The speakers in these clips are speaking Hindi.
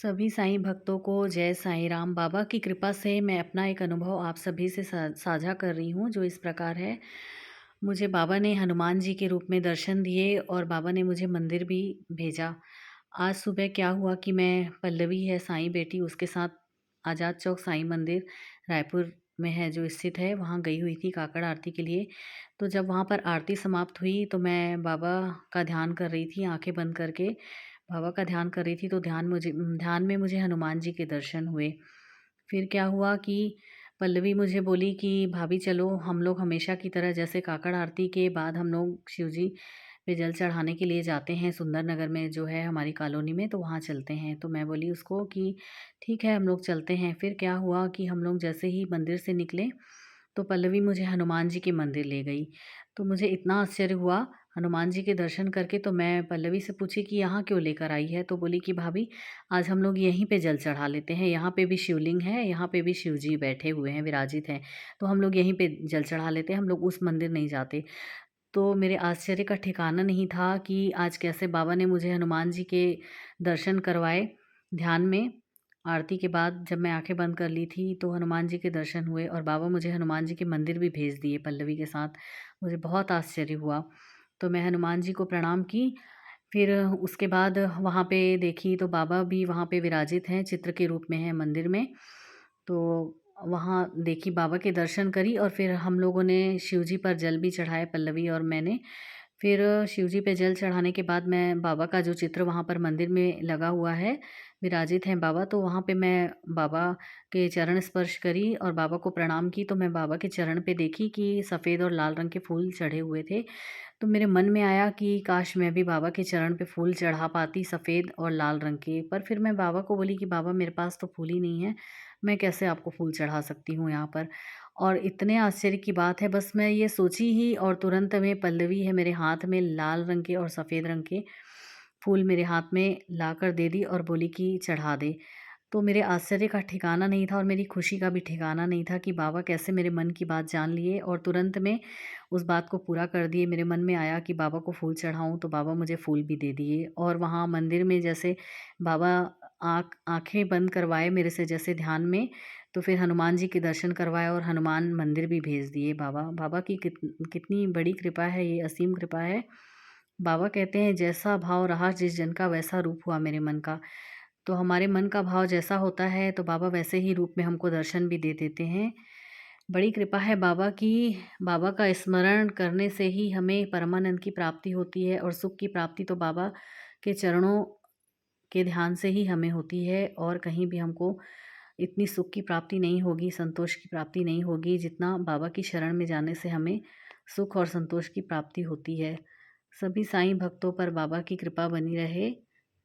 सभी साईं भक्तों को जय साईं राम। बाबा की कृपा से मैं अपना एक अनुभव आप सभी से साझा कर रही हूँ, जो इस प्रकार है। मुझे बाबा ने हनुमान जी के रूप में दर्शन दिए और बाबा ने मुझे मंदिर भी भेजा। आज सुबह क्या हुआ कि मैं, पल्लवी है साईं बेटी, उसके साथ आज़ाद चौक साईं मंदिर रायपुर में है जो स्थित है, वहाँ गई हुई थी काकड़ आरती के लिए। तो जब वहाँ पर आरती समाप्त हुई तो मैं बाबा का ध्यान कर रही थी आंखें बंद करके। बाबा का ध्यान कर रही थी तो ध्यान में मुझे हनुमान जी के दर्शन हुए। फिर क्या हुआ कि पल्लवी मुझे बोली कि भाभी चलो, हम लोग हमेशा की तरह जैसे काकड़ आरती के बाद हम लोग शिव जी पे जल चढ़ाने के लिए जाते हैं सुंदर नगर में जो है हमारी कॉलोनी में, तो वहाँ चलते हैं। तो मैं बोली उसको कि ठीक है हम लोग चलते हैं। फिर क्या हुआ कि हम लोग जैसे ही मंदिर से निकले तो पल्लवी मुझे हनुमान जी के मंदिर ले गई। तो मुझे इतना आश्चर्य हुआ हनुमान जी के दर्शन करके। तो मैं पल्लवी से पूछी कि यहाँ क्यों लेकर आई है? तो बोली कि भाभी आज हम लोग यहीं पे जल चढ़ा लेते हैं, यहाँ पे भी शिवलिंग है, यहाँ पे भी शिव जी बैठे हुए हैं, विराजित हैं, तो हम लोग यहीं पे जल चढ़ा लेते हैं, हम लोग उस मंदिर नहीं जाते। तो मेरे आश्चर्य का ठिकाना नहीं था कि आज कैसे बाबा ने मुझे हनुमान जी के दर्शन करवाए ध्यान में। आरती के बाद जब मैं आंखें बंद कर ली थी तो हनुमान जी के दर्शन हुए और बाबा मुझे हनुमान जी के मंदिर भी भेज दिए पल्लवी के साथ। मुझे बहुत आश्चर्य हुआ। तो मैं हनुमान जी को प्रणाम की। फिर उसके बाद वहाँ पे देखी तो बाबा भी वहाँ पे विराजित हैं, चित्र के रूप में हैं मंदिर में। तो वहाँ देखी, बाबा के दर्शन करी और फिर हम लोगों ने शिव जी पर जल भी चढ़ाए, पल्लवी और मैंने। फिर शिव जी पे जल चढ़ाने के बाद मैं बाबा का जो चित्र वहाँ पर मंदिर में लगा हुआ है, विराजित हैं बाबा, तो वहाँ पे मैं बाबा के चरण स्पर्श करी और बाबा को प्रणाम की। तो मैं बाबा के चरण पे देखी कि सफ़ेद और लाल रंग के फूल चढ़े हुए थे। तो मेरे मन में आया कि काश मैं भी बाबा के चरण पे फूल चढ़ा पाती सफ़ेद और लाल रंग के। पर फिर मैं बाबा को बोली कि बाबा मेरे पास तो फूल ही नहीं है, मैं कैसे आपको फूल चढ़ा सकती हूँ यहाँ पर। और इतने आश्चर्य की बात है, बस मैं ये सोची ही और तुरंत में पल्लवी है मेरे हाथ में लाल रंग के और सफ़ेद रंग के फूल मेरे हाथ में लाकर दे दी और बोली कि चढ़ा दे। तो मेरे आश्चर्य का ठिकाना नहीं था और मेरी खुशी का भी ठिकाना नहीं था कि बाबा कैसे मेरे मन की बात जान लिए और तुरंत में उस बात को पूरा कर दिए। मेरे मन में आया कि बाबा को फूल चढ़ाऊँ तो बाबा मुझे फूल भी दे दिए। और वहाँ मंदिर में जैसे बाबा आँखें बंद करवाए मेरे से जैसे ध्यान में, तो फिर हनुमान जी के दर्शन करवाए और हनुमान मंदिर भी भेज दिए बाबा। बाबा की कितनी बड़ी कृपा है, ये असीम कृपा है। बाबा कहते हैं जैसा भाव रहा जिस जन का वैसा रूप हुआ मेरे मन का। तो हमारे मन का भाव जैसा होता है तो बाबा वैसे ही रूप में हमको दर्शन भी दे देते हैं। बड़ी कृपा है बाबा की। बाबा का स्मरण करने से ही हमें परमानंद की प्राप्ति होती है और सुख की प्राप्ति तो बाबा के चरणों के ध्यान से ही हमें होती है। और कहीं भी हमको इतनी सुख की प्राप्ति नहीं होगी, संतोष की प्राप्ति नहीं होगी, जितना बाबा की शरण में जाने से हमें सुख और संतोष की प्राप्ति होती है। सभी साईं भक्तों पर बाबा की कृपा बनी रहे।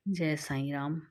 जय साईं राम।